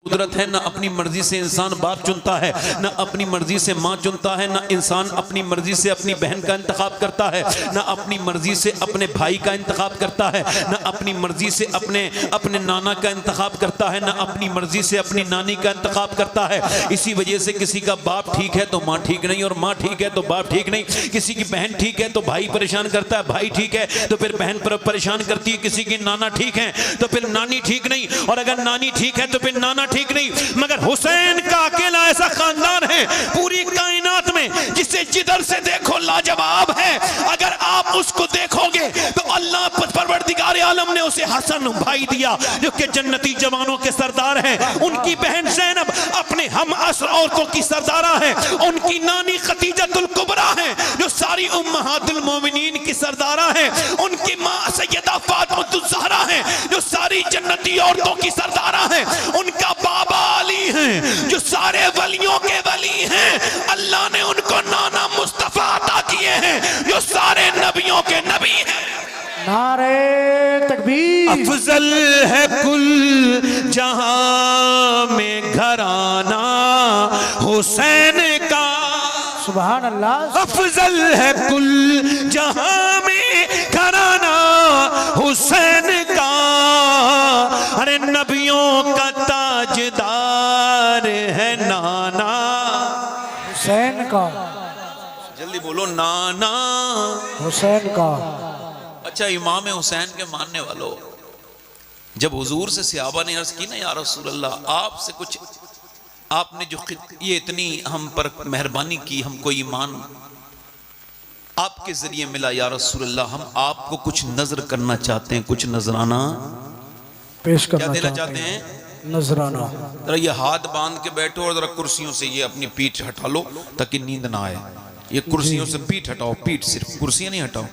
कुदरत है, ना अपनी मर्जी से इंसान बाप चुनता है, ना अपनी मर्जी से माँ चुनता है, ना इंसान अपनी मर्जी से अपनी बहन का इंतखाब करता है, ना अपनी मर्जी से अपने भाई का इंतखाब करता है, ना अपनी मर्जी से अपने नाना का इंतखाब करता है, ना अपनी मर्जी से अपनी नानी का इंतखाब करता है। इसी वजह से किसी का बाप ठीक है तो माँ ठीक नहीं, और माँ ठीक है तो बाप ठीक नहीं। किसी की बहन ठीक है तो भाई परेशान करता है, भाई ठीक है तो फिर बहन पर परेशान करती है। किसी की नाना ठीक है तो फिर नानी ठीक नहीं, और अगर नानी ठीक है तो फिर नाना ठीक नहीं। मगर हुसैन का अकेला ऐसा खानदान है पूरी कायनात में जिसे जिधर से देखो लाजवाब है। अगर आप उसको देखोगे तो अल्लाह परवरदिगार आलम ने उसे हसन भाई दिया जो कि जन्नती जवानों के सरदार हैं। उनकी बहन ज़ैनब अपने हम असर औरतों की सरदारा है। उनकी नानी खदीजतुल कुबरा है जो सारी उम्महातुल मोमिनीन की सरदारा है। उनकी माँ सैयदा फातिमा ज़हरा है जो सारी जन्नती औरतों की सरदारा है। उनका बाबा अली हैं जो सारे वलियों के वली हैं। अल्लाह ने उनको नाना मुस्तफा अता किए हैं जो सारे नबियों के नबी हैं। नारे तकबीर। अफजल है कुल जहां में घराना हुसैन का, सुभान अल्लाह। अफजल है कुल जहां में घराना हुसैन का। अरे नबियों का ताजदार है नाना हुसैन का, जल्दी बोलो नाना हुसैन का। अच्छा, इमाम हुसैन के मानने वालों, जब हुजूर से सहाबा ने अर्ज की ना या रसूल अल्लाह आपसे कुछ, आपने जो ये इतनी हम पर मेहरबानी की, हमको ईमान आपके जरिए मिला या रसूल अल्लाह, हम आपको कुछ नजर करना चाहते हैं, कुछ नजराना पेश करना क्या देना चाहते हैं? नजराना। जरा ये हाथ बांध के बैठो और जरा कुर्सियों से ये अपनी पीठ हटा लो ताकि नींद ना आए। ये कुर्सियों से पीठ हटाओ, पीठ सिर्फ, कुर्सियां नहीं हटाओ।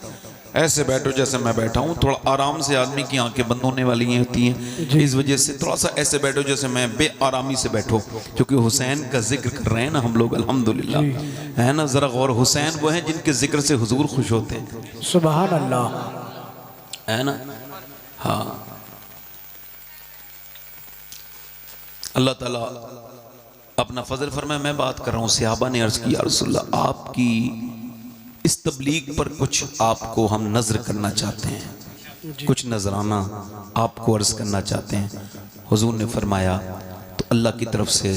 ऐसे बैठो जैसे मैं बैठा हूँ, थोड़ा आराम से। आदमी की आंखें बंद होने वाली होती हैं, इस वजह से थोड़ा सा ऐसे बैठो जैसे मैं, बेआरामी से बैठो, क्योंकि हुसैन का जिक्र कर रहे हैं ना हम लोग, अल्हम्दुलिल्लाह, है ना। जरा गौर, हुसैन वो हैं जिनके जिक्र से हुजूर खुश होते हैं, सुभान अल्लाह, है ना। हाँ, अल्लाह ताला अपना फजल फरमाए। मैं बात कर रहा हूँ, सहाबा ने अर्ज किया रसूलल्लाह आपकी इस तबलीग पर कुछ आपको हम नजर करना चाहते हैं, कुछ नजराना आपको अर्ज करना चाहते हैं। हुजूर ने फरमाया तो अल्लाह की तरफ से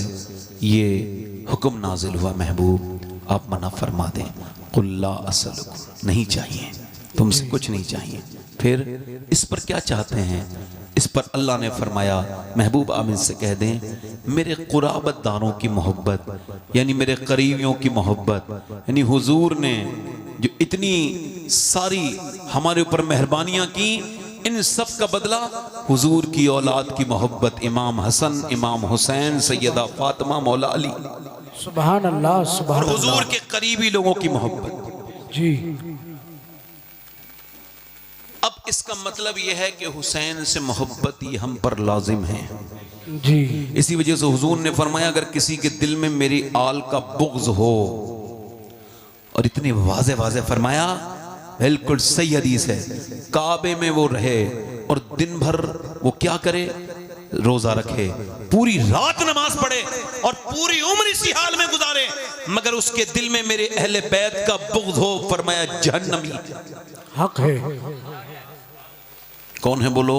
ये हुक्म नाजिल हुआ, महबूब आप मना फरमा दें, कुल्ला असलकुम, नहीं चाहिए तुमसे कुछ नहीं चाहिए। फिर इस पर क्या चाहते हैं? इस पर अल्लाह ने फरमाया महबूब आमिन से कह दें मेरे कुराबतदारों की मोहब्बत, यानी मेरे करीबियों की मोहब्बत, यानी हुजूर ने जो इतनी सारी हमारे ऊपर मेहरबानियां की, इन सब का बदला हुजूर की औलाद की मोहब्बत, इमाम हसन, इमाम हुसैन, सैयदा फातिमा, मौला अली, सुभान अल्लाह, सुभान अल्लाह, हुजूर के करीबी लोगों की मोहब्बत। जी। अब इसका मतलब यह है कि हुसैन से मोहब्बत ये हम पर लाजिम है जी। इसी वजह से हुजूर ने फरमाया अगर किसी के दिल में मेरी आल का बुग़्ज़ हो, और इतनी वाज़े वाज़े फरमाया, बिल्कुल सही हदीस है, काबे में वो रहे और दिन भर वो क्या करे, रोजा रखे, पूरी रात नमाज पढ़े और पूरी उम्र इसी हाल में गुजारे, मगर उसके दिल में मेरे अहले बैत का बुग़्ज़ हो, फरमाया जहन्नमी हक है। कौन है बोलो?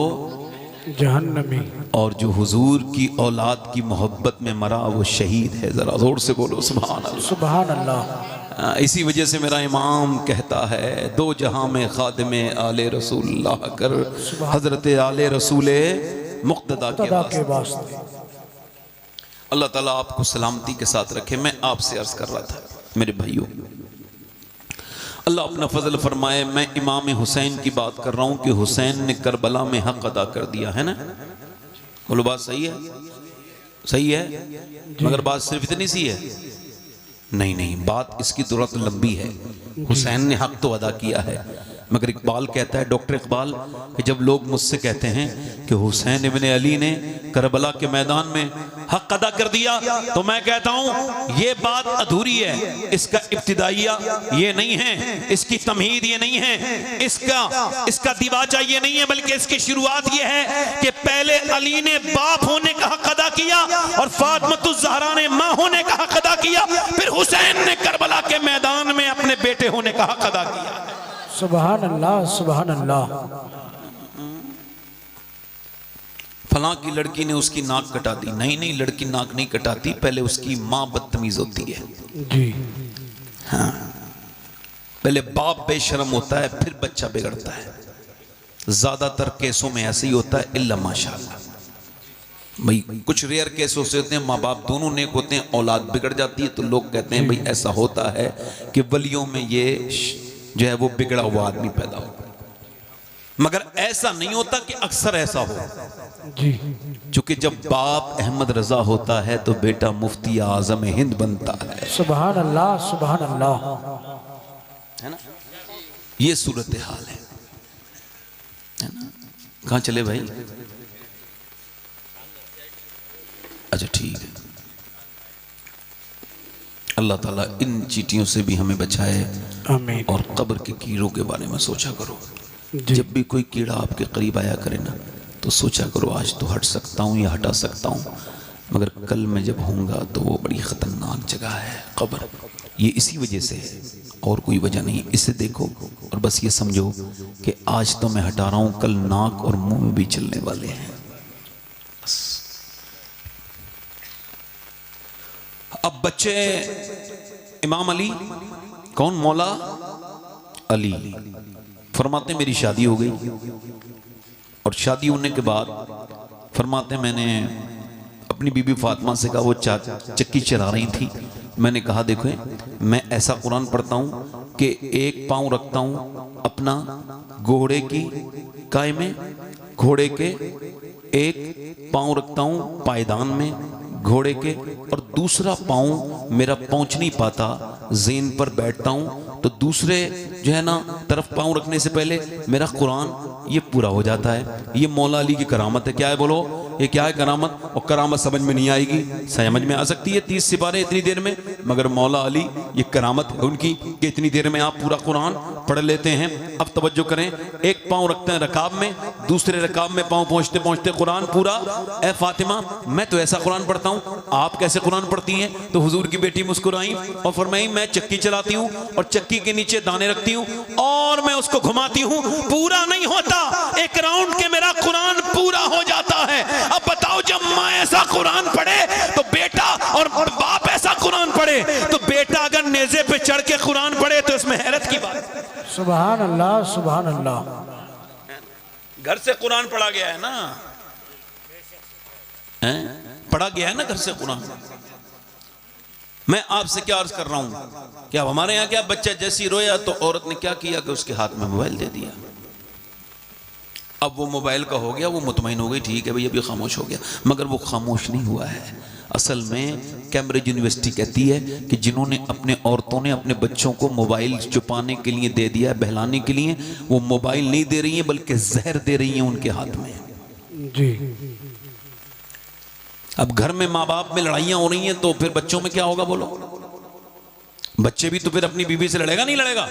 जहन्नमी। और जो हुजूर की औलाद की मोहब्बत में मरा वो शहीद है। जरा जोर से बोलो सुभान अल्लाह, सुभान अल्लाह। इसी वजह से मेरा इमाम कहता है दो जहां में खादिमे आले रसूलुल्लाह कर, हजरत आले रसूले मुक्तदा के वास्ते। अल्लाह ताला आपको सलामती के साथ रखे। मैं आपसे अर्ज कर रहा था मेरे भाइयों, अल्लाह अपना फजल फरमाए, मैं इमाम हुसैन की बात कर रहा हूं कि हुसैन ने करबला में हक अदा कर दिया है ना। बोलो बात सही है? सही है, मगर बात सिर्फ इतनी सी है? नहीं नहीं, बात इसकी तुरंत लंबी है। हुसैन ने हक तो अदा किया है, मगर इकबाल कहता है, डॉक्टर इकबाल, कि जब लोग मुझसे कहते हैं कि हुसैन इब्ने अली ने करबला के मैदान में हक अदा कर दिया, तो मैं कहता हूं ये बात अधूरी है। इसका इब्तिदाइया ये नहीं है, इसकी तमहीद ये नहीं है, इसका दिवाचा ये नहीं है, बल्कि इसकी शुरुआत ये है कि पहले अली ने बाप होने का हक अदा किया और फातिमातुज़ ज़हरा ने मां होने का हक अदा किया, फिर हुसैन ने करबला के मैदान में अपने बेटे होने का हक अदा किया। सुभान अल्लाह, सुभान अल्लाह। फलां की लड़की ने उसकी नाक कटा दी, नहीं लड़की नाक नहीं कटाती, पहले उसकी मां बदतमीज होती है जी। हाँ, पहले बाप बेशर्म होता है, फिर बच्चा बिगड़ता है। ज्यादातर केसों में ऐसे ही होता है, इल्ला माशाअल्लाह। भाई कुछ रेयर केस होते हैं, माँ बाप दोनों नेक होते हैं, औलाद बिगड़ जाती है, तो लोग कहते हैं भाई ऐसा होता है कि वलियों में ये जो है वो बिगड़ा हुआ आदमी पैदा हो। मगर ऐसा नहीं होता कि अक्सर ऐसा हो जी। क्योंकि जब बाप अहमद रजा होता है तो बेटा मुफ्ती आजम हिंद बनता है। सुभान अल्लाह, सुभान अल्लाह। है ना, ये सूरत हाल है ना। कहाँ चले भाई? अच्छा ठीक है। अल्लाह ताला इन चीटियों से भी हमें बचाए। आमीन। और कब्र के कीड़ों के बारे में सोचा करो। जी। जब भी कोई कीड़ा आपके करीब आया करे ना, तो सोचा करो आज तो हट सकता हूँ या हटा सकता हूँ, मगर कल मैं जब होऊंगा तो वो बड़ी ख़तरनाक जगह है कब्र। ये इसी वजह से है और कोई वजह नहीं। इसे देखो और बस ये समझो कि आज तो मैं हटा रहा हूँ, कल नाक और मुंह में भी चलने वाले हैं। बस अब बच्चे इमाम अली, कौन? मौला अली फरमाते मेरी शादी हो गई और शादी होने के बाद फरमाते मैंने अपनी बीबी फातिमा से कहा, वो चक्की चला रही थी, मैंने कहा देखो मैं ऐसा कुरान पढ़ता हूँ कि एक पाँव रखता हूँ अपना घोड़े की काय में, घोड़े के एक पाँव रखता हूँ पायदान में घोड़े के, और दूसरा पाँव मेरा पहुँच नहीं पाता, ज़ेन पर बैठता हूँ तो दूसरे जो है ना तरफ पाँव रखने से पहले मेरा कुरान ये पूरा हो जाता है। ये मौला अली की करामत है। क्या है बोलो, ये क्या है करामत? और करामत समझ में नहीं आएगी, समझ में आ सकती है 30 सिपारे इतनी देर में, मगर मौला अली ये करामत है उनकी कि इतनी देर में आप पूरा कुरान पढ़ लेते हैं। अब तवज्जो करें, एक पाँव रखते हैं रकाब में, दूसरे रकाब में पाँव पहुँचते पहुँचते कुरान पूरा। ए फातिमा, मैं तो ऐसा कुरान पढ़ता हूँ, आप कैसे कुरान पढ़ती हैं? तो हुजूर की बेटी मुस्कुराई और फरमाई मैं चक्की चलाती हूँ और चक्की के नीचे दाने रखती हूँ और मैं उसको घुमाती हूँ, पूरा नहीं होता, एक राउंड के मेरा कुरान पूरा हो जाता है। अब बताओ जब माँ ऐसा कुरान पढ़े तो बेटा, और बाप ऐसा कुरान पढ़े तो बेटा अगर नेज़े पे चढ़ के कुरान पढ़े तो इसमें हैरत की बात। सुभान अल्लाह, सुभान अल्लाह। घर से कुरान पढ़ा गया है ना, पढ़ा गया है ना घर से कुरान। मैं आपसे क्या अर्ज कर रहा हूं कि अब हमारे यहाँ क्या, बच्चा जैसी रोया तो औरत ने क्या किया कि उसके हाथ में मोबाइल दे दिया। अब वो मोबाइल का हो गया, वो मुतमईन हो गई, ठीक है भाई अभी खामोश हो गया, मगर वो खामोश नहीं हुआ है। असल में कैम्ब्रिज यूनिवर्सिटी कहती है कि जिन्होंने अपने औरतों ने अपने बच्चों को मोबाइल छुपाने के लिए दे दिया, बहलाने के लिए, वो मोबाइल नहीं दे रही हैं बल्कि जहर दे रही हैं उनके हाथ में जी। अब घर में माँ बाप में लड़ाइयाँ हो रही हैं तो फिर बच्चों में क्या होगा बोलो? बच्चे भी तो फिर अपनी बीवी से लड़ेगा नहीं लड़ेगा?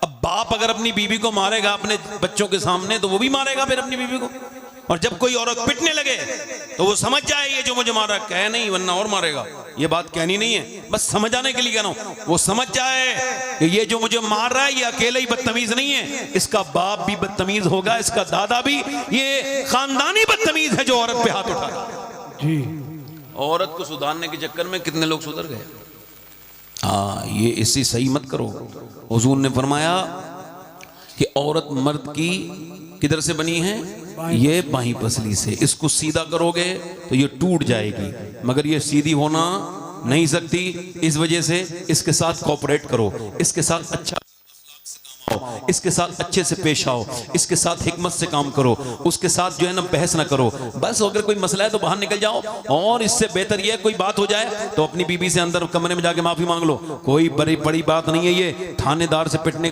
अब बाप अगर अपनी बीवी को मारेगा अपने बच्चों के सामने तो वो भी मारेगा फिर अपनी बीवी को। और जब कोई औरत पिटने लगे तो वो समझ जाए ये जो मुझे मारा कह नहीं वरना और मारेगा, ये बात कहनी नहीं है, बस समझाने के लिए कह रहा हूं। वो समझ जाए कि ये जो मुझे मार रहा है ये अकेले ही बदतमीज नहीं है, इसका बाप भी बदतमीज होगा, इसका दादा भी, ये खानदानी बदतमीज है जो औरत पे हाथ उठा जी। औरत को सुधारने के चक्कर में कितने लोग सुधर गए। हाँ, ये इससे सही मत करो। हुजूर ने फरमाया कि औरत मर्द की किधर से बनी है? ये बाहीं पसली से। इसको सीधा करोगे तो ये टूट जाएगी, मगर ये सीधी होना नहीं सकती। इस वजह से इसके साथ कोऑपरेट करो, इसके साथ अच्छा, इसके साथ अच्छे से पेश आओ, इसके साथ हिकमत से काम करो, उसके साथ जो है ना बहस ना करो। बस अगर कोई मसला है तो बाहर निकल जाओ, और इससे बेहतर ये कोई बात हो जाए तो अपनी बीबी से अंदर कमरे में जाके माफी मांग लो। कोई बड़ी बड़ी बात नहीं है ये, थानेदार से पिटने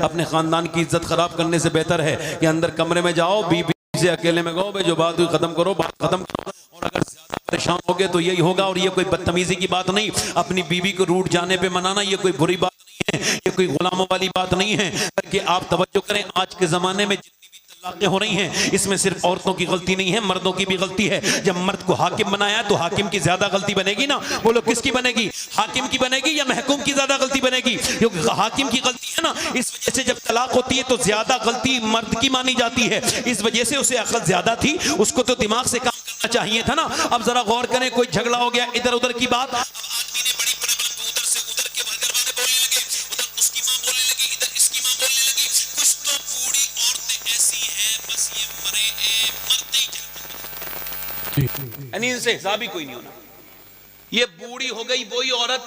अपने खानदान की इज्जत खराब करने से बेहतर है कि अंदर कमरे में जाओ, बीवी से अकेले में कहो भाई जो बात हुई खत्म करो, बात खत्म करो। और अगर ज्यादा परेशान हो गए तो यही होगा। और ये कोई बदतमीजी की बात नहीं, अपनी बीवी को रूठ जाने पे मनाना ये कोई बुरी बात नहीं है, ये कोई गुलामों वाली बात नहीं है। कि आप तवज्जो करें, आज के जमाने में तलाक़ें हो रही हैं, इसमें सिर्फ औरतों की गलती नहीं है, मर्दों की भी गलती है। जब मर्द को हाकिम बनाया तो हाकिम की ज्यादा गलती बनेगी ना। बोलो किसकी बनेगी, हाकिम की बनेगी या महकूम की ज्यादा गलती बनेगी? क्योंकि हाकिम की गलती है ना, इस वजह से जब तलाक होती है तो ज्यादा गलती मर्द की मानी जाती है। इस वजह से उसे अकल ज्यादा थी, उसको तो दिमाग से काम करना चाहिए था ना। अब जरा गौर करें, कोई झगड़ा हो गया इधर उधर की बात, इनसे हिसाब ही कोई नहीं होना। ये बूढ़ी हो गई वही औरत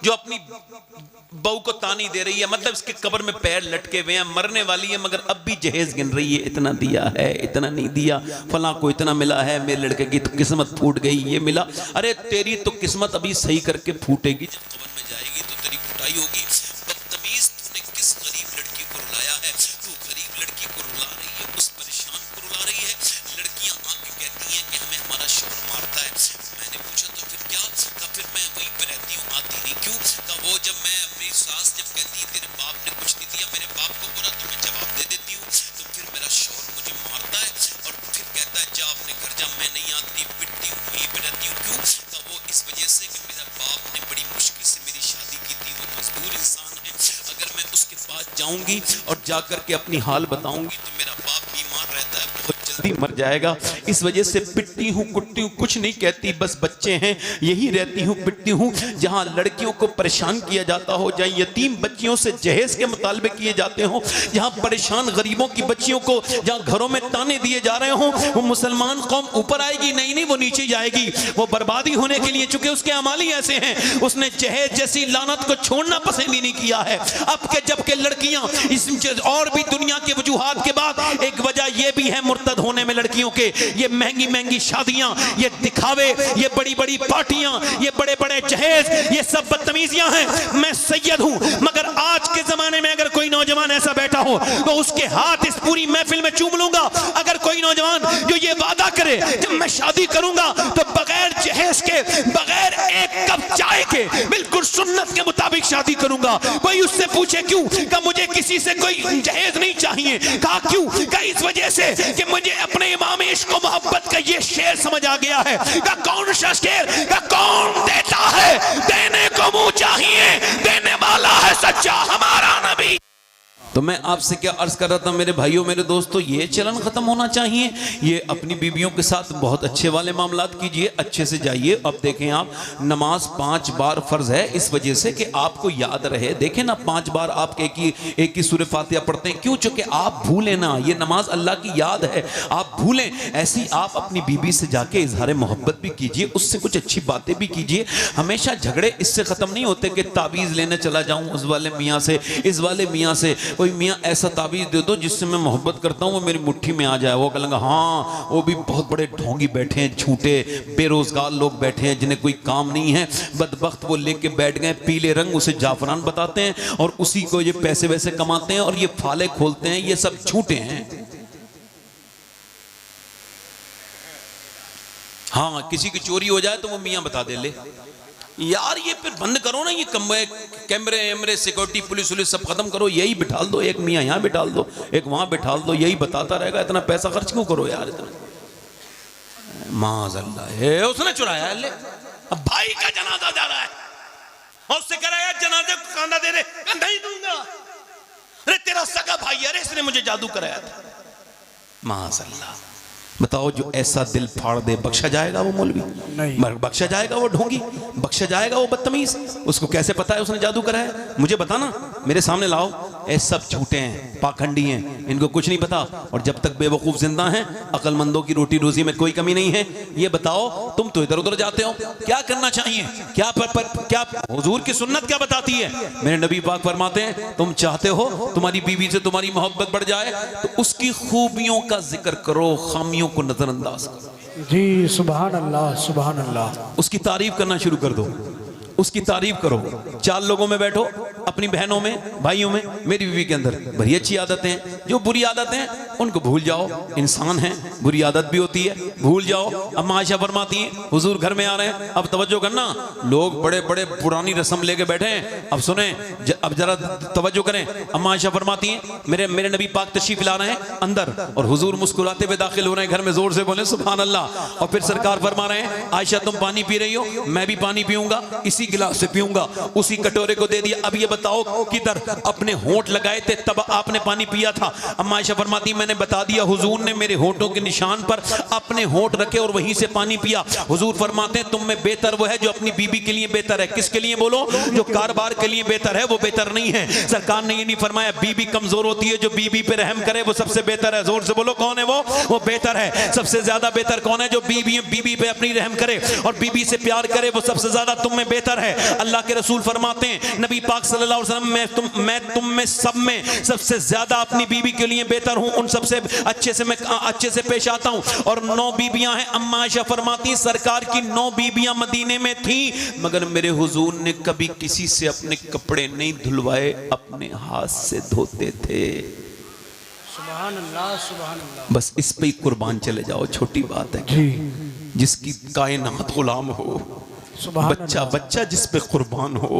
जो अपनी बहू को तानी दे रही है, मतलब इसके कब्र में पैर लटके हुए हैं, मरने वाली है मगर अब भी जहेज गिन रही है, इतना दिया है, इतना नहीं दिया, फलां को इतना मिला है, मेरे लड़के की तो किस्मत फूट गई, ये मिला। अरे तेरी तो किस्मत अभी सही करके फूटेगी, जब कब्र में जाएगी तो तेरी कुटाई होगी। बदतमीज, तूने किस गरीब लड़की को रुलाया है? तू गरीब लड़की को रुला रही है, उस परेशान को रुला रही है। लड़कियां आके कहती हैं कि हमें हमारा शौहर मारता है। मैंने पूछा तो फिर क्या? कहा फिर मैं वहीं पे रहती हूँ, आती नहीं क्यों? कहा वो जब मैं अपनी सास जब कहती है तेरे बाप ने कुछ नहीं दिया मेरे बाप को बुरा, तो मैं जवाब दे देती हूँ, तो फिर मेरा शौहर मुझे मारता है और फिर कहता है जा अपने घर जा, मैं नहीं आती, पिटती हूँ, वहीं पे रहती हूँ। क्यों? कहा वो इस वजह से कि मेरा बाप ने बड़ी मुश्किल से मेरी शादी की थी, वो मजदूर इंसान है, अगर मैं उसके पास जाऊंगी और जाकर के अपनी हाल बताऊंगी तो मेरा बाप बीमार रहता है, बहुत जल्दी मर जाएगा, इस वजह से पिटती हूँ, कुटती हूँ, कुछ नहीं कहती, बस बच्चे हैं यही रहती हूँ, पिटती हूँ। जहाँ लड़कियों को परेशान किया जाता हो, जहाँ यतीम बच्चियों से जहेज के मुतालबे किए जाते हो, जहाँ परेशान गरीबों की बच्चियों को जहाँ घरों में ताने दिए जा रहे हो, वो मुसलमान कौम ऊपर आएगी नहीं, नहीं वो नीचे जाएगी, वो बर्बादी होने के लिए, चूंकि उसके अमाल ही ऐसे हैं। उसने जहेज जैसी लानत को छोड़ना पसंद ही नहीं किया है। अब के जबकि लड़कियां इस और भी दुनिया के वजूहात के बाद एक वजह यह भी है मुर्तद होने में लड़कियों के, ये महंगी महंगी शादियां, ये दिखावे, ये बड़ी बड़ी पार्टियां, ये बड़े बड़े जहेज, ये सब बदतमीजियां हैं। मैं सैयद हूं मगर आज के जमाने में अगर कोई नौजवान ऐसा बैठा हो तो उसके हाथ इस पूरी महफिल में चूम लूंगा। अगर कोई नौजवान जो ये वादा करे जब मैं शादी करूंगा तो बगैर जहेज के, बगैर एक कप चाय के, बिल्कुल सुन्नत के मुताबिक शादी करूंगा। कोई उससे पूछे क्यों? कहा मुझे किसी से कोई जहेज नहीं चाहिए। कहा क्यों? कहा इस वजह से कि मुझे अपने इमाम इश्क व मोहब्बत का ये शेर समझ आ गया है। कहा कौन सा शेर? कहा कौन देता है, देने को मुंह चाहिए, देने वाला है सच्चा हमारा नबी। तो मैं आपसे क्या अर्ज कर रहा था मेरे भाइयों मेरे दोस्तों, ये चलन खत्म होना चाहिए। ये अपनी बीवियों के साथ बहुत अच्छे वाले मामलात कीजिए, अच्छे से जाइए। अब देखें आप, नमाज 5 बार फर्ज है इस वजह से कि आपको याद रहे। देखें ना 5 बार आप एक ही सूरह फातिहा पढ़ते हैं, क्यों? चूंकि आप भूलें ना, ये नमाज अल्लाह की याद है, आप भूलें। ऐसी आप अपनी बीवी से जाके इजहार मोहब्बत भी कीजिए, उससे कुछ अच्छी बातें भी कीजिए। हमेशा झगड़े इससे खत्म नहीं होते कि तावीज़ लेने चला जाऊं उस वाले मियाँ से, इस वाले मियाँ से। मियाँ ऐसा ताबीज दे दो जिससे मैं मोहब्बत करता हूँ वो मेरी मुट्ठी में आ जाए। वो कहेंगे हाँ वो भी बहुत बड़े ढोंगी बैठे हैं, झूठे बेरोजगार लोग बैठे हैं जिन्हें कोई काम नहीं है, बदबख्त वो लेके बैठ गए पीले रंग, उसे जाफरान बताते हैं और उसी को ये पैसे वैसे कमाते हैं और ये फाले खोलते हैं। ये सब झूठे हैं। हाँ किसी की चोरी हो जाए तो वो मियाँ बता दे ले यार, ये फिर बंद करो ना, ये कैमरे एमरे सिक्योरिटी पुलिस वुलिस सब खत्म करो, यही बिठाल दो, एक मियाँ यहाँ बिठाल दो, एक वहाँ बिठाल दो, यही बताता रहेगा। इतना पैसा खर्च क्यों करो यार? इतना माज़अल्लाह है, उसने चुराया ले। अब भाई का जनाजा जा रहा है और उससे कह रहा है जनाजे को कांदा दे दे, नहीं दूंगा। अरे तेरा सगा भाई, अरे इसने मुझे जादू कराया था। माज़अल्लाह, बताओ जो ऐसा दिल फाड़ दे बख्शा जाएगा वो मौलवी? नहीं। बख्शा जाएगा वो ढोंगी? बख्शा जाएगा वो बदतमीज? उसको कैसे पता है उसने जादू कराया? मुझे बताना, मेरे सामने लाओ। ये सब झूठे हैं, पाखंडी हैं, इनको कुछ नहीं पता। और जब तक बेवकूफ जिंदा हैं, अक्लमंदों की रोटी रोजी में कोई कमी नहीं है। ये बताओ, तुम तो इधर उधर जाते हो, क्या करना चाहिए? क्या क्या हुजूर की सुन्नत क्या बताती है? मेरे नबी पाक फरमाते हैं, तुम चाहते हो तुम्हारी बीवी से तुम्हारी मोहब्बत बढ़ जाए तो उसकी खूबियों का जिक्र करो, खामियों को नजरअंदाज करो। जी सुभान अल्लाह, सुभान अल्लाह। उसकी तारीफ करना शुरू कर दो, उसकी तारीफ करो। 4 लोगों में बैठो, अपनी बहनों में, भाइयों में, मेरी बीवी के अंदर बड़ी अच्छी आदतें हैं। जो बुरी आदतें हैं उनको भूल जाओ, इंसान है, बुरी आदत भी होती है, भूल जाओ। अम्मा आयशा फरमाती हैं हुजूर घर में आ रहे हैं, अब तवज्जो करना, लोग बड़े बड़े पुरानी रस्म लेके बैठे हैं, अब सुने अब जरा तवज्जो करें। अम्मा आयशा फरमाती हैं मेरे नबी पाक तशरीफ ला रहे हैं अंदर और हुजूर मुस्कुराते हुए दाखिल हो रहे हैं घर में, जोर से बोले सुभान अल्लाह। और फिर सरकार फरमा रहे हैं आयशा तुम पानी पी रही हो, मैं भी पानी पीऊंगा, इसी गिलास से पीऊंगा। उसी कटोरे को दे दिया। अब ये बताओ किधर अपने होंठ लगाए थे तब आपने पानी पिया था? अम्मा आयशा फरमाती मैंने बता दिया, हुजूर ने मेरे होंठों के निशान पर अपने होंठ रखे और वहीं से पानी पिया। हुजूर फरमाते हैं तुम में बेहतर वो है जो अपनी बीबी के लिए बेहतर है। किसके लिए बोलो? जो कारोबार के लिए बेहतर है वो बेहतर नहीं है। सरकार ने ये नहीं फरमाया बीबी कमजोर होती है, जो बीबी पे रहम करे वो सबसे बेहतर है। जोर से बोलो कौन है वो बेहतर है। सबसे ज्यादा बेहतर कौन है? जो बीबी पे अपनी रहम करे और बीबी से प्यार करे, वो सबसे ज्यादा तुम में बेहतर है। अल्लाह के रसूल फरमाते हैं नबी पाक सल्लल्लाहु अलैहि वसल्लम मैं तुम में सब में सबसे ज्यादा अपनी बीबी के लिए बेहतर हूं, उन सबसे मैं अच्छे से पेश आता हूं। और 9 बीबियां हैं। अम्मा आयशा फरमाती सरकार की 9 बीबियां मदीने में थी, मगर मेरे हुजूर ने कभी किसी से अपने कपड़े नहीं धुलवाए, अपने हाथ से धोते थे। सुभान अल्लाह, सुभान अल्लाह। बस इस पे ही कुर्बान चले जाओ, छोटी बात है जी। जिसकी कायनात गुलाम हो, बच्चा जिस पे कुर्बान हो,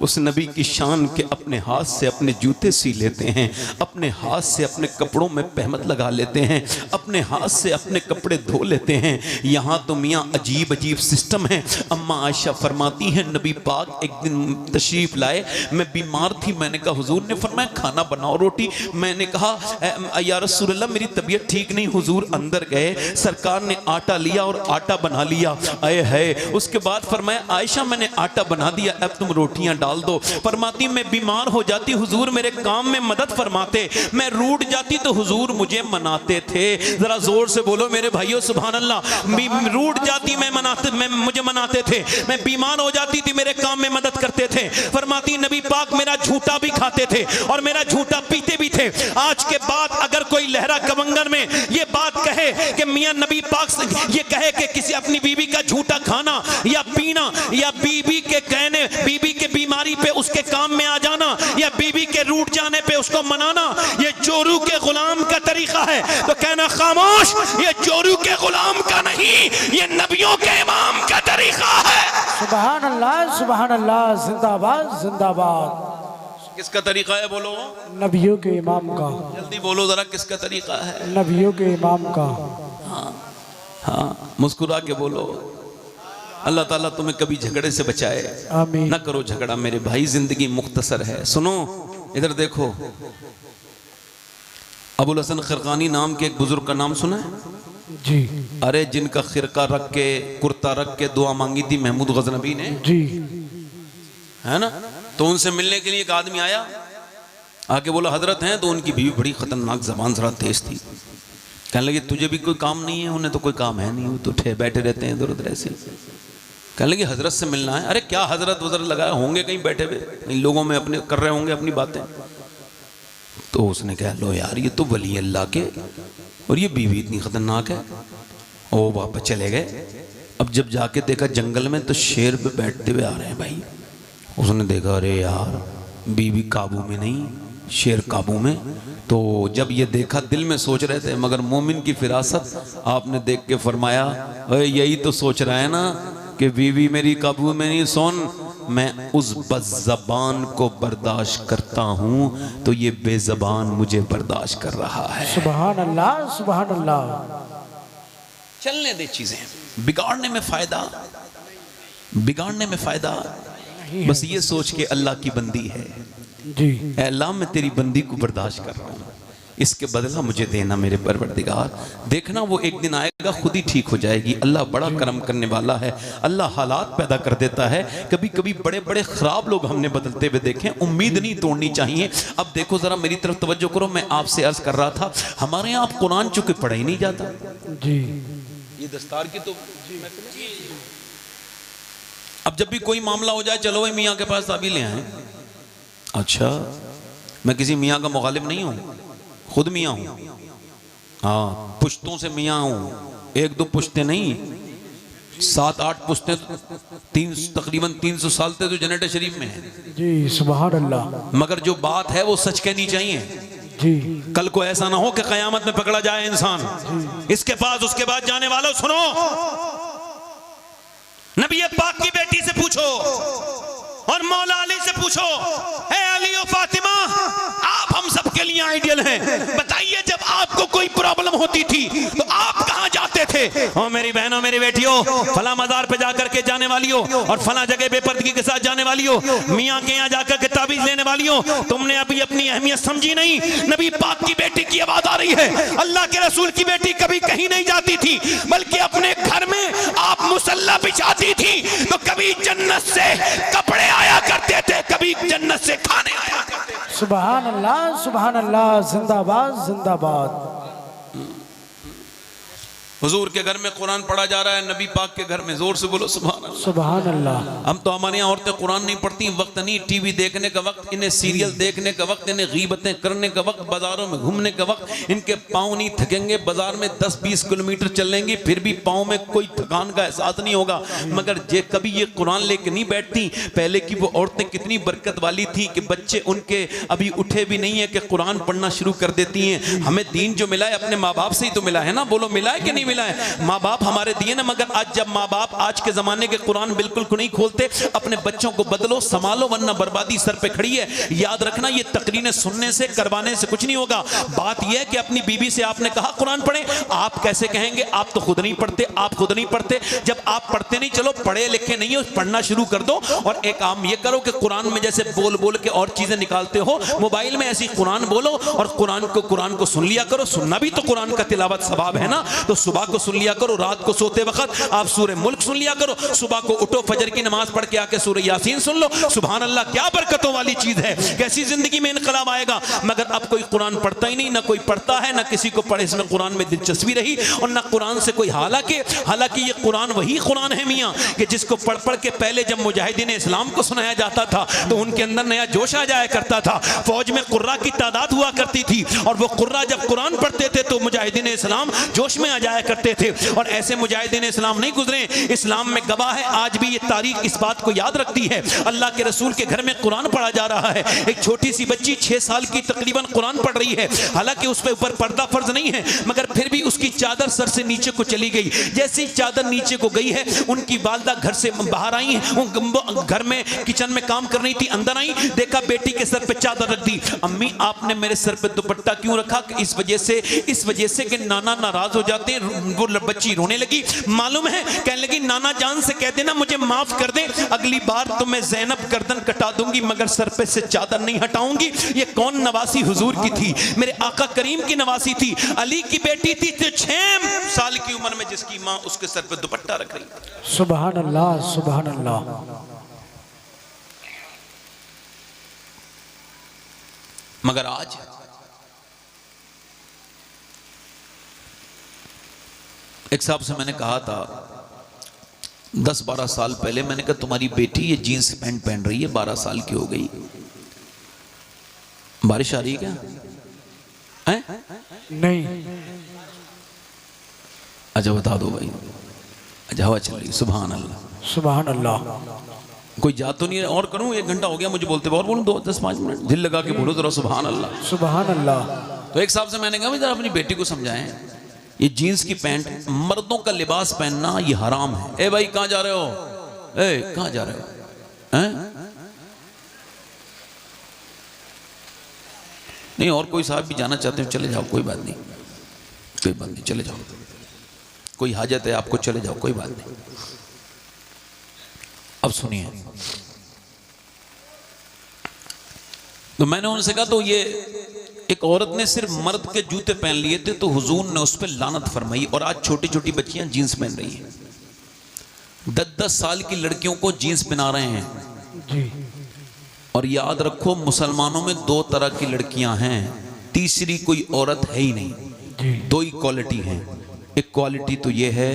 उस नबी की शान के अपने हाथ से अपने जूते सी लेते हैं, अपने हाथ से अपने कपड़ों में पहमत लगा लेते हैं, अपने हाथ से अपने कपड़े धो लेते हैं। यहाँ तो मियाँ अजीब अजीब सिस्टम है। अम्मा आयशा फरमाती हैं नबी पाक एक दिन तशरीफ लाए, मैं बीमार थी, मैंने कहा हुजूर ने फरमाया खाना बनाओ रोटी। मैंने कहा या रसूल अल्लाह मेरी तबीयत ठीक नहीं। हुजूर अंदर गए, सरकार ने आटा लिया और आटा बना लिया। आए है उसके बाद फरमाया आयशा मैंने आटा बना दिया, अब तुम रोटियां डाल दो। फरमाती मैं बीमार हो जाती, हुजूर मेरे काम में मदद फरमाते, मैं रूठ जाती तो हुजूर मुझे मनाते थे। जरा जोर से बोलो मेरे भाइयों सुभान अल्लाह। रूठ जाती मुझे मनाते थे, मैं बीमार हो जाती थी मेरे काम में मदद करते थे। फरमाती नबी पाक मेरा झूठा भी खाते थे और मेरा झूठा पीते भी थे। आज के बाद अगर कोई लहरा कवंगन में ये बात कहे कि मियां नबी पाक से ये कहे कि किसी अपनी बीवी का झूठा खाना या पीना या बीबी के कहने, बीबी के बीमारी पे उसके काम में आ जाना या बीबी के रूठ जाने पे उसको मनाना, ये चोरू के गुलाम का तरीका है। तो कहना खामोश, ये चोरू के गुलाम का नहीं, ये नबियों के इमाम का तरीका है। सुभान अल्लाह, सुभान अल्लाह, जिंदाबाद जिंदाबाद। किसका तरीका है बोलो? नबियों के इमाम का। जल्दी बोलो जरा किसका तरीका है? नबियों के इमाम का। हाँ मुस्कुरा के बोलो। अल्लाह ताला तुम्हें कभी झगड़े से बचाए, आमीन। ना करो झगड़ा मेरे भाई, जिंदगी मुख्तसर है। सुनो इधर देखो, अबुल हसन खरकानी नाम के एक बुजुर्ग का नाम सुना है जी? अरे जिनका खिरका रख के कुर्ता रख के दुआ मांगी थी महमूद गजनबी ने, जी है ना? तो उनसे मिलने के लिए एक आदमी आया, आके बोला हजरत हैं, तो उनकी बीवी बड़ी खतरनाक जबान जरा तेज थी। कहने लगे तुझे भी कोई काम नहीं है? उन्हें तो कोई काम है नहीं, वो तो बैठे रहते हैं इधर उधर ऐसे। कहने लगे हजरत से मिलना है। अरे क्या हजरत वजरत लगाए होंगे कहीं बैठे हुए, इन लोगों में अपने कर रहे होंगे अपनी बातें। तो उसने कहा लो यार ये तो वली अल्लाह के और ये बीवी इतनी खतरनाक है। ओ वापस चले गए। अब जब जाके देखा जंगल में तो शेर पे बैठते हुए आ रहे हैं भाई। उसने देखा अरे यार बीवी काबू में नहीं, शेर काबू में। तो जब ये देखा दिल में सोच रहे थे, मगर मोमिन की फिरासत आपने देख के फरमाया यही तो सोच रहा है ना कि बीवी मेरी काबू में नहीं। सुन, मैं उस बज़बान को बर्दाश्त करता हूँ तो ये बेज़बान मुझे बर्दाश्त कर रहा है। सुभान अल्लाह, सुभान अल्लाह। चलने दे चीजें, बिगाड़ने में फायदा, बिगाड़ने में फायदा। बस ये सोच के अल्लाह की बंदी है जी। ऐ अल्लाह मैं तेरी बंदी को बर्दाश्त कर रहा हूँ, इसके बदला मुझे देना मेरे परवरदिगार। देखना वो एक दिन आएगा खुद ही ठीक हो जाएगी। अल्लाह बड़ा करम करने वाला है, अल्लाह हालात पैदा कर देता है। कभी कभी बड़े बड़े खराब लोग हमने बदलते हुए देखे, उम्मीद नहीं तोड़नी चाहिए। अब देखो जरा मेरी तरफ तवज्जो करो, मैं आपसे अर्ज कर रहा था हमारे यहाँ आप कुरान चूंकि पढ़ा ही नहीं जाता जी। ये दस्तार की तो अब जब भी कोई मामला हो जाए चलो भाई मियाँ के पास ताबीज़ ले आए। अच्छा मैं किसी मियाँ का मुखालिफ नहीं हूँ, खुद मियाँ हूँ। हाँ पुश्तों से मियाँ हूँ, एक दो पुश्ते नहीं। 7-8 पुश्तें तकरीबन 300 साल से तो जन्नत शरीफ में है जी सुभान अल्लाह। मगर जो बात है वो सच कहनी चाहिए। जी कल को ऐसा ना हो कि कयामत में पकड़ा जाए इंसान। इसके पास उसके बाद जाने वालों सुनो, नबी पाक की बेटी से पूछो और मौला अली से पूछो, ए अली और फातिमा आप हम सब के लिए आइडियल हैं, बताइए जब आपको कोई प्रॉब्लम होती थी तो आप कहां जाते थे? ओ मेरी बहनों मेरी बेटियों, फला मजार पे जाकर के जाने वाली हो और फला जगह बेपर्दगी के साथ जाने वाली हो, मियां के यहां जाकर के ताबीज लेने वाली हो, तुमने अभी अपनी अहमियत समझी नहीं। नबी पाक की बेटी की आवाज आ रही है, अल्लाह के रसूल की बेटी कभी कहीं नहीं जाती थी बल्कि अपने घर में आप मुसल्ला बिछाती थी तो कभी जन्नत से कपड़े आया करते थे, कभी जन्नत से खाने आया करते थे। सुभान अल्लाह, जिंदाबाद जिंदाबाद। हुजूर के घर में कुरान पढ़ा जा रहा है, नबी पाक के घर में, जोर से बोलो सुभान अल्लाह। सुभान अल्लाह। हम तो हमारे यहाँ औरतें कुरान नहीं पढ़ती, वक्त नहीं, टीवी देखने का वक्त, इन्हें सीरियल देखने का वक्त, इन्हें गीबतें करने का वक्त, बाजारों में घूमने का वक्त, इनके पाँव नहीं थकेंगे, बाजार में 10-20 किलोमीटर चलेंगी फिर भी पाँव में कोई थकान का एहसास नहीं होगा। मगर जे कभी ये कुरान लेके नहीं बैठती। पहले की वो औरतें कितनी बरकत वाली थी कि बच्चे उनके अभी उठे भी नहीं है कि कुरान पढ़ना शुरू कर देती हैं। हमें दीन जो मिला है अपने माँ बाप से ही तो मिला है ना, बोलो मिला है कि नहीं मिला है? माँ बाप हमारे दिए ना, मगर आज जब माँ बाप आज के जमाने के कुरान बिल्कुल को नहीं खोलते, अपने बच्चों को बदलो संभालो वरना बर्बादी सर पे खड़ी है। याद रखना ये तकरीरें सुनने से करवाने से कुछ नहीं होगा। बात यह है कि अपनी बीबी से आपने कहा कुरान पढ़े, आप कैसे कहेंगे? आप तो खुद नहीं पढ़ते, आप खुद नहीं पढ़ते। जब आप पढ़ते नहीं, चलो पढ़े लिखे नहीं हो, पढ़ना शुरू कर दो। और एक काम ये करो कि कुरान में जैसे बोल बोल के और चीजें निकालते हो, मोबाइल में ऐसी कुरान बोलो और कुरान को सुन लिया करो। सुनना भी तो कुरान का तिलावत सवाब है ना, तो सुबह को सुन लिया करो, रात को सोते वक्त आप सूरह मुल्क सुन लिया करो, सुबह को उठो फजर की नमाज पढ़ के आके सूरह यासीन सुन लो। सुभान अल्लाह, क्या बरकतों वाली चीज है, कैसी जिंदगी में इनकलाब आएगा। मगर अब कोई कुरान पढ़ता ही नहीं, ना कोई पढ़ता है, ना किसी को पढ़े इसमें कुरान में दिलचस्पी रही और ना कुरान से कोई। हालांकि ये कुरान वही कुरान है मियाँ कि जिसको पढ़ पढ़ के पहले जब मुजाहिदीन इस्लाम को सुनाया जाता था तो उनके अंदर नया जोश आ जाया करता था। फौज में कुर्रा की तादाद हुआ करती थी और वो कुर्रा जब कुरान पढ़ते थे तो मुजाहिदीन इस्लाम जोश में आ जाया करते थे। और ऐसे मुजाहिदीन इस्लाम नहीं गुजरे, इस्लाम में गवाह है, आज भी ये तारीख इस बात को याद रखती है। अल्लाह के रसूल के घर में कुरान पढ़ा जा रहा है, एक छोटी सी बच्ची 6 साल की तकरीबन कुरान पढ़ रही है। हालांकि उस पे ऊपर पर्दा फर्ज नहीं है, मगर फिर भी उसकी चादर सर से नीचे को चली गई। जैसे ही चादर नीचे को गई है, उनकी वालदा घर से बाहर आई हैं, वो घर में किचन में काम कर रही थी, अंदर आई, देखा बेटी के सर पे चादर रख दी। अम्मी आपने मेरे सर पे दुपट्टा क्यों रखा? इस वजह से कि नाना नाराज हो जाते हैं। वो बच्ची रोने लगी, मालूम है, कहने लगी नाना जान से कह देना मुझे माफ कर दे, अगली बार तो मैं ज़ैनब गर्दन कटा दूंगी मगर सर पे से चादर नहीं हटाऊंगी। ये कौन नवासी हुजूर की थी? मेरे आका करीम की नवासी थी, अली की बेटी थी, 6 साल की उम्र में जिसकी माँ उसके सर पे दुपट्टा रख रही। सुभान अल्लाह, सुभान अल्लाह। मगर आज एक साहब से मैंने कहा था 10-12 साल पहले, मैंने कहा तुम्हारी बेटी ये जीन्स पैंट पहन रही है, 12 साल की हो गई, बारिश आ रही है क्या? है? नहीं। अच्छा बता दो भाई। अच्छा हवा चल रही, सुभान अल्लाह सुभान अल्लाह। कोई जा तो नहीं है? और करूं? 1 घंटा हो गया मुझे बोलते, और बोलूं 2-10-5 मिनट, दिल लगा के बोलो जरा सुभान अल्लाह सुभान अल्लाह। तो एक साहब से मैंने कहा जरा अपनी बेटी को समझाएं, ये जीन्स की पैंट, मर्दों का लिबास पहनना ये हराम है। ए भाई कहां जा रहे हो? ए कहां जा रहे हो? हैं? नहीं, और कोई साहब भी जाना चाहते हो चले जाओ, कोई बात नहीं, कोई बात नहीं, चले जाओ, कोई हाजत है आपको चले जाओ, कोई बात नहीं। अब सुनिए, तो मैंने उनसे कहा तो ये एक औरत ने सिर्फ मर्द के जूते पहन लिए थे तो हुजूर ने उस पर लानत फरमाई, और आज छोटी छोटी बच्चियां जीन्स पहन रही हैं, 10-10 साल की लड़कियों को जीन्स पहना रहे हैं जी। और याद रखो मुसलमानों में 2 तरह की लड़कियां हैं, तीसरी कोई औरत है ही नहीं जी। 2 ही क्वालिटी हैं। एक क्वालिटी तो ये है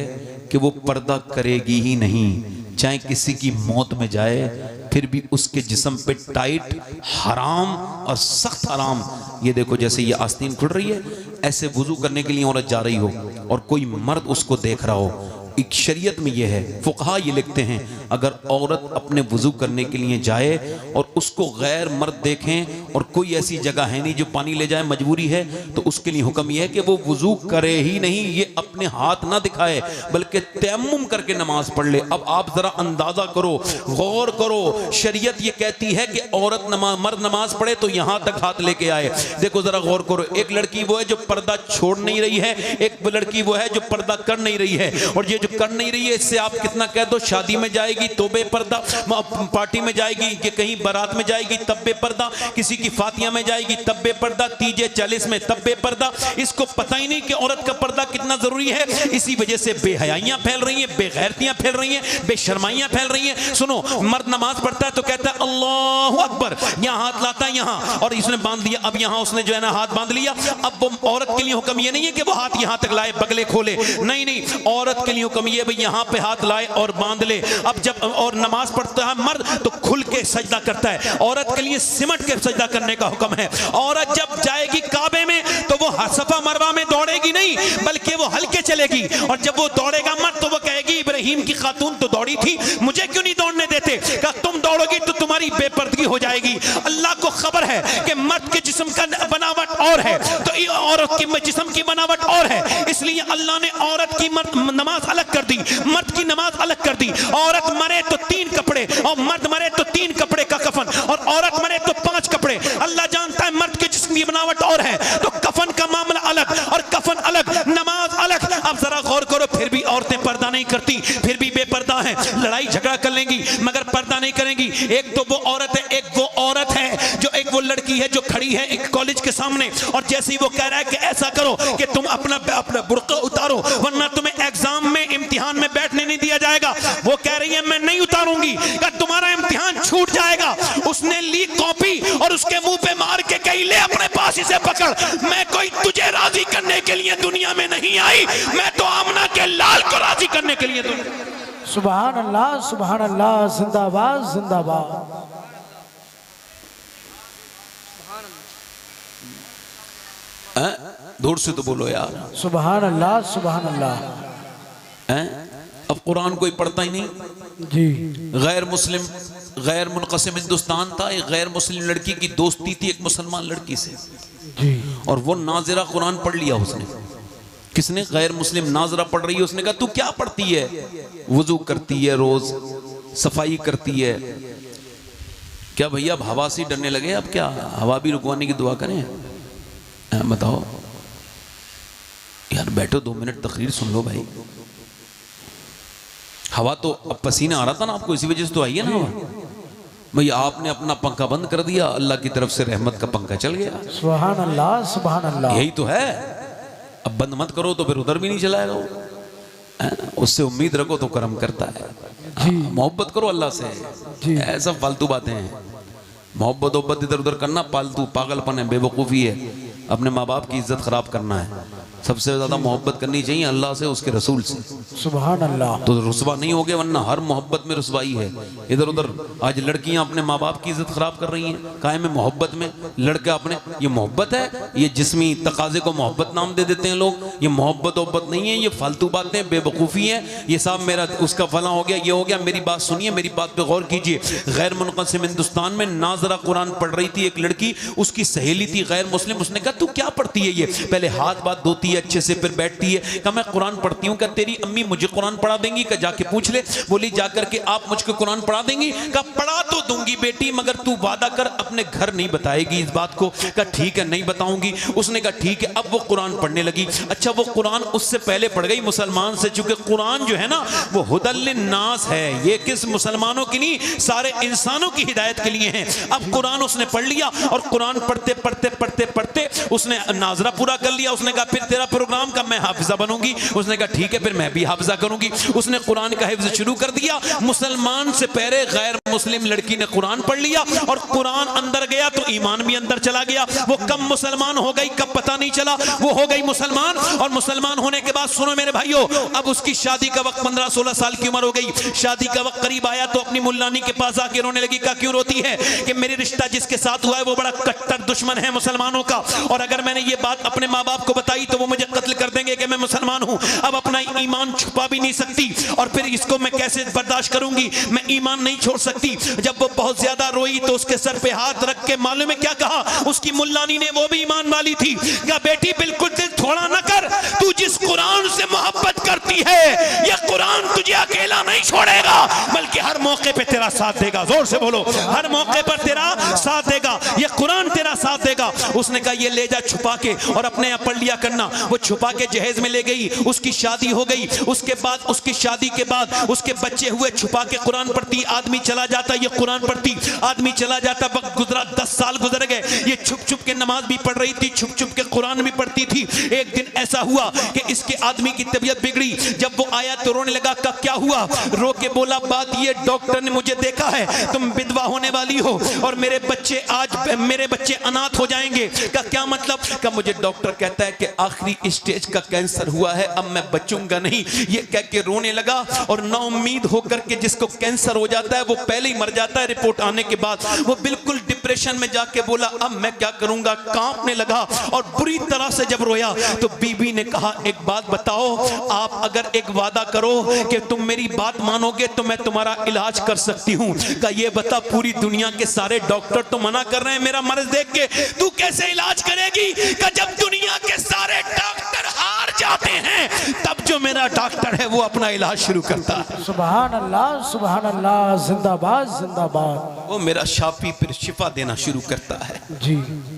कि वो पर्दा करेगी ही नहीं, चाहे किसी की मौत में जाए फिर भी उसके जिस्म पे टाइट हराम और सख्त हराम। ये देखो जैसे ये आस्तीन खुल रही है, ऐसे वुजू करने के लिए औरत जा रही हो और कोई मर्द उसको देख रहा हो, एक शरीयत में यह है, फुकहा ये लिखते हैं अगर औरत अपने वुजू करने के लिए जाए और उसको गैर मर्द देखें और कोई ऐसी जगह है नहीं जो पानी ले जाए, मजबूरी है, तो उसके लिए हुक्म यह है कि वो वुजू करे ही नहीं, ये अपने हाथ ना दिखाए बल्कि तयम्मुम करके नमाज पढ़ ले। अब आप जरा अंदाजा करो, गौर करो, शरीयत ये कहती है कि औरत मर्द नमाज पढ़े तो यहां तक हाथ लेके आए। देखो जरा गौर करो, एक लड़की वो है जो पर्दा छोड़ नहीं रही है, एक लड़की वो है जो पर्दा कर नहीं रही है, और ये जो कर नहीं रही है इससे आप कितना कह दो, शादी में जाएगी तो बेपर्दा, पार्टी में जाएगी कि कहीं बारात में जाएगी तब बेपर्दा, किसी की फातिया में जाएगी तब बेपर्दा, तीजे 40 में तब बेपर्दा। इसको पता ही नहीं कि औरत का पर्दा कितना जरूरी है। इसी वजह से बेहयाइयां फैल रही हैं, बेगैरतियां फैल रही हैं, बेशर्माइयां फैल रही हैं। सुनो, मर्द नमाज पढ़ता है तो कहता है अल्लाहु अकबर, यहां हाथ लाता है यहां, और इसने बांध दिया, अब यहां उसने जो है ना हाथ बांध लिया। अब वो औरत के लिए हुक्म ये नहीं है कि वो हाथ यहां तक लाए, बगले खोले, नहीं नहीं, औरत के लिए हुक्म ये भाई यहां पे हाथ लाए और बांध ले। अब जब और नमाज पढ़ता है मर्द तो खुल के सजदा करता है, औरत के लिए सिमट के सजदा करने का हुक्म है। औरत जब जाएगी काबे में तो वो सफा मरवा में दौड़ेगी नहीं बल्कि वो हल्के चलेगी, और जब वो दौड़ेगा मर्द तो वो कहेगी इब्राहिम की खातून तो दौड़ी थी, मुझे क्यों नहीं दौड़ने देते? कहा तुम दौड़ोगी तो तुम्हारी बेपर्दगी हो जाएगी। अल्लाह को खबर है कि मर्द के जिस्म का बनावट और है तो औरत की जिस्म की बनावट और है, इसलिए अल्लाह ने औरत की नमाज अलग कर दी, मर्द की नमाज अलग कर दी। औरत मरे तो 3 कपड़े और मर्द मरे तो 3 कपड़े का कफन, और औरत मरे तो 5 कपड़े। अल्लाह जानता है मर्द के जिस्म की बनावट और है तो कफन का मामला अलग और कफन अलग, नमाज अलग। अब जरा गौर करो, फिर भी औरतें पर्दा नहीं करती, फिर भी बेपर्दा हैं, लड़ाई झगड़ा कर लेंगी मगर पर्दा नहीं करेंगी। एक तो वो औरत है, एक वो औरत है जो एक वो लड़की है जो खड़ी है एक कॉलेज के सामने, और जैसे ही वो कह रहा है कि ऐसा करो कि तुम अपना बुर्का उतारो वरना तुम्हें एग्जाम में इम्तिहान में बैठने नहीं दिया जाएगा, वो कह रही है मैं नहीं उतारूंगी, तुम्हारा इम्तिहान छूट जाएगा। उसने ली कॉपी और उसके मुंह पे मार के कही ले अपने पास इसे पकड़, मैं कोई तुझे राजी करने के लिए दुनिया में नहीं आई, मैं तो आमना के लाल को राजी करने के लिए। सुभान अल्लाह, जिंदाबाद जिंदाबाद। दूर से तो बोलो यार, सुभान अल्लाह। अब कुरान कोई पढ़ता ही नहीं जी। गैर मुस्लिम, गैर मुनक़सिम हिंदुस्तान था, एक गैर मुस्लिम लड़की की दोस्ती थी एक मुसलमान लड़की से जी, और वो नाज़िरा कुरान पढ़ लिया उसने। किसने? गैर मुस्लिम नाज़िरा पढ़ रही है, उसने कहा तू क्या पढ़ती है? वुजू करती है, रोज सफाई करती है। क्या भैया अब हवा से डरने लगे? अब क्या हवा भी रुकवाने की दुआ करें? बताओ यार, बैठो 2 मिनट तकरीर सुन लो भाई। हवा तो अब पसीना आ रहा था ना आपको, इसी वजह से तो आई है ना हवा। भाई आपने अपना पंखा बंद कर दिया, अल्लाह की तरफ से रहमत का पंखा चल गया। सुभान अल्लाह। यही तो है। अब बंद मत करो तो फिर उधर भी नहीं चलाएगा वो। उससे उम्मीद रखो तो करम करता है। मोहब्बत करो अल्लाह से, ऐसा फालतू बातें हैं। मोहब्बत इधर उधर करना पालतू पागलपन है, बेवकूफ़ी है। अपने माँ बाप की इज्जत खराब करना है। सबसे ज्यादा मोहब्बत करनी चाहिए अल्लाह से, उसके रसूल से। सुभान अल्लाह। तो रुसवा नहीं हो गए, वरना हर मोहब्बत में रुसवाई है। इधर उधर आज लड़कियां अपने माँ बाप की इज्जत खराब कर रही हैं कायम मोहब्बत में। लड़का अपने, ये मोहब्बत है? ये जिस्मी तकाजे को मोहब्बत नाम दे देते हैं लोग। ये मोहब्बत नहीं है, ये फालतू बातें, बेवकूफ़ी है। ये साहब मेरा उसका फला हो गया, ये हो गया। मेरी बात सुनिए, मेरी बात पे गौर कीजिए। गैर मुनक़सिम हिंदुस्तान में नाज़िरा कुरान पढ़ रही थी एक लड़की, उसकी सहेली थी गैर मुस्लिम। उसने कहा तू क्या पढ़ती है? ये पहले हाथ बात धोती है अच्छे से, फिर बैठती है। कहा मैं कुरान पढ़ती हूँ। क्या तेरी अम्मी मुझे कुरान पढ़ा देंगी? क्या जाके पूछ ले। बोली जाकर के आप मुझको कुरान पढ़ा देंगी? कहा पढ़ा तो दूंगी बेटी, मगर तू वादा कर अपने घर नहीं बताएगी इस बात को। कहा ठीक है नहीं बताऊंगी। उसने कहा ठीक है। अब वो कुरान पढ़ने लगी। अच्छा वो कुरान उससे पहले पढ़ गई मुसलमान से, चूंकि कुरान जो है ना वो हुदल लिन्नास है, ये किस मुसलमानों की नहीं, सारे इंसानों की हिदायत के लिए है। अब कुरान उसने पढ़ लिया और कुरान पढ़ते पढ़ते पढ़ते पढ़ते उसने नाज़िरा पूरा कर लिया। उसने कहा फिर तेरा प्रोग्राम का मैं हाफिजा बनूंगी। उसने कहा ठीक है फिर मैं भी हाफिजा करूंगी। उसने कुरान का हिफ्ज शुरू कर दिया। मुसलमान से पहले गैर मुस्लिम लड़की लड़की ने कुरान पढ़ लिया और कुरान अंदर गया तो ईमान भी अंदर चला गया। वो कब मुसलमान हो गई कब पता नहीं चला, वो हो गई मुसलमान। और मुसलमान होने के बाद सुनो मेरे भाइयों, अब उसकी शादी का वक्त 15-16 साल की उम्र हो गई। शादी का वक्त करीब आया तो अपनी मुल्लानी के पास आके रोने लगी। का क्यों रोती है? कि मेरी रिश्ता जिसके साथ हुआ है वो बड़ा कट्टर दुश्मन है मुसलमानों का, और अगर मैंने ये बात अपने माँ बाप को बताई तो वो मुझे कत्ल कर देंगे कि मैं मुसलमान हूँ। अब अपना ईमान छुपा भी नहीं सकती, और फिर इसको मैं कैसे बर्दाश्त करूंगी? मैं ईमान नहीं छोड़ सकती। जब वो बहुत ज्यादा रोई तो उसके सर पे हाथ रख के मालूम है क्या कहा उसकी मुल्लानी ने? वो भी ईमान वाली थी। क्या बेटी बिल्कुल दिल थोड़ा ना कर, तू जिस कुरान से मोहब्बत करती है ये कुरान तुझे अकेला नहीं छोड़ेगा, बल्कि हर मौके पे तेरा साथ देगा। जोर से बोलो, हर मौके पर तेरा साथ देगा, ये कुरान तेरा साथ देगा। उसने कहा ये ले जा छुपा के और अपने यहाँ पढ़ लिया करना। वो छुपा के जहेज में ले गई, उसकी शादी हो गई। उसके बाद उसकी शादी के बाद उसके बच्चे हुए, छुपा के कुरान पढ़ती, आदमी चला जाता, ये कुरान पढ़ती, आदमी चला जाता। वक्त गुजरा, 10 साल गुजर गए, ये छुप छुप के नमाज भी पढ़ रही थी, छुप छुप के कुरान भी पढ़ती थी। एक दिन ऐसा हुआ कि इसके आदमी की तबीयत बिगड़ी। जब वो आया तो रोने लगा। का क्या हुआ? रो के बोला बात ये, डॉक्टर ने मुझे देखा है तुम विधवा होने वाली हो और मेरे बच्चे अनाथ हो जाएंगे। का क्या मतलब? का मुझे डॉक्टर कहता है कि आखिरी स्टेज का कैंसर हुआ है, अब मैं बचूंगा नहीं। ये कह के रोने लगा और नाउम्मीद होकर के, जिसको कैंसर हो जाता है वो पहले ही मर जाता है रिपोर्ट आने के बाद, वो बिल्कुल डिप्रेशन में जाके बोला अब मैं क्या करूंगा, कांपने लगा। और बुरी तरह से जब रोया तो बीबी ने कहा एक बात बताओ, आप अगर एक वादा करो कि तुम मेरी बात मानोगे तो मैं तुम्हारा इलाज कर सकती हूँ। का ये बता, पूरी दुनिया के सारे डॉक्टर तो मना कर रहे हैं मेरा मर्ज देख के, तू कैसे इलाज करेगी? का जब दुनिया के सारे डॉक्टर हार जाते हैं तब जो मेरा डॉक्टर है वो अपना इलाज शुरू करता है। सुभान अल्लाह, जिंदाबाद जिंदाबाद। वो मेरा शाफी फिर शिफा देना शुरू करता है जी।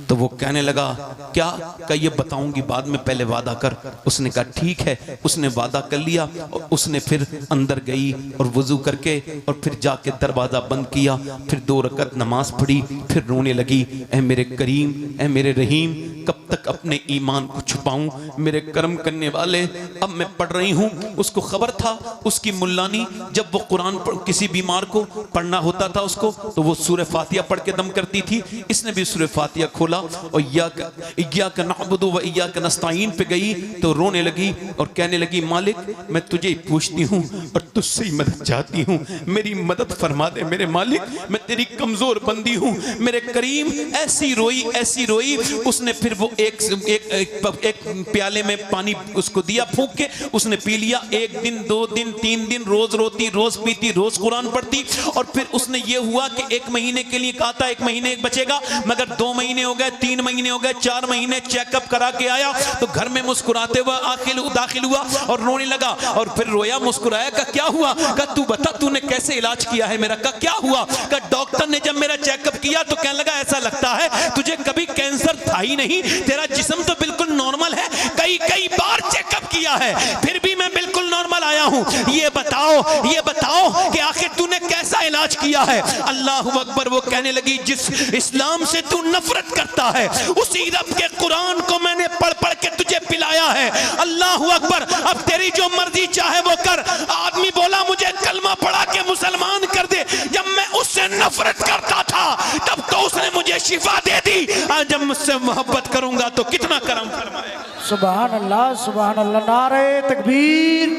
तो वो कहने लगा क्या? का ये बताऊंगी बाद में, पहले वादा कर। उसने कहा ठीक है। उसने वादा कर लिया और उसने फिर अंदर गई और वजू करके और फिर जाके दरवाजा बंद किया, फिर 2 रकत नमाज पढ़ी, फिर रोने लगी, ऐ मेरे करीम, ऐ मेरे रहीम, कब तक अपने ईमान को छुपाऊं? मेरे कर्म करने वाले, अब मैं पढ़ रही हूँ। उसको खबर था उसकी मुल्लानी जब वो कुरान किसी बीमार को पढ़ना होता था उसको तो वो सूरह फातिहा पढ़ के दम करती थी। इसने भी सूरह फातिहा खोला और इय्याका नअबुदु व इय्याका नस्तईन पे गई तो रोने लगी और कहने लगी मालिक मैं तुझे ही पूछती हूँ और तुझसे ही मदद चाहती हूँ, मेरी मदद फरमा दे मेरे मालिक, मैं तेरी कमजोर बंदी हूँ मेरे करीम। ऐसी रोई। उसने फिर वो एक प्याले में पानी उसको दिया फूंक के, उसने पी लिया। 1 दिन 2 दिन 3 दिन रोज रोती, रोज पीती, रोज कुरान पढ़ती। और फिर उसने ये हुआ कि 1 महीने के लिए कहा था 1 महीने बचेगा, मगर 2 महीने हो गए, 3 महीने हो गए, 4 महीने चेकअप करा के आया तो घर में मुस्कुराते हुए दाखिल हुआ और रोने लगा। और फिर रोया, मुस्कुराया। का क्या हुआ? का तू बता तूने कैसे इलाज किया है मेरा? का क्या हुआ? का डॉक्टर ने जब मेरा चेकअप किया तो कहने लगा ऐसा लगता है तुझे कभी कैंसर था ही नहीं, तेरा जिस्म तो बिल्कुल नॉर्मल है, कई बार चेकअप किया है फिर भी मैं बिल्कुल नॉर्मल आया हूं। ये बताओ कि आखिर तूने कैसा इलाज किया है? अल्लाह अकबर। वो कहने लगी जिस इस्लाम से तू नफरत करता है उसी रब के कुरान को मैंने पढ़ के तुझे पिलाया है। अल्लाह अकबर। अब तेरी जो मर्जी चाहे वो कर। आदमी बोला मुझे कलमा पढ़ा के मुसलमान कर दे। जब मैं उससे नफरत करता था तब तो उसने मुझे शिफा दे दी, आज जब मुझसे मोहब्बत करूंगा तो कितना करम फरमाएगा। सुभान अल्लाह, नारे तकबीर।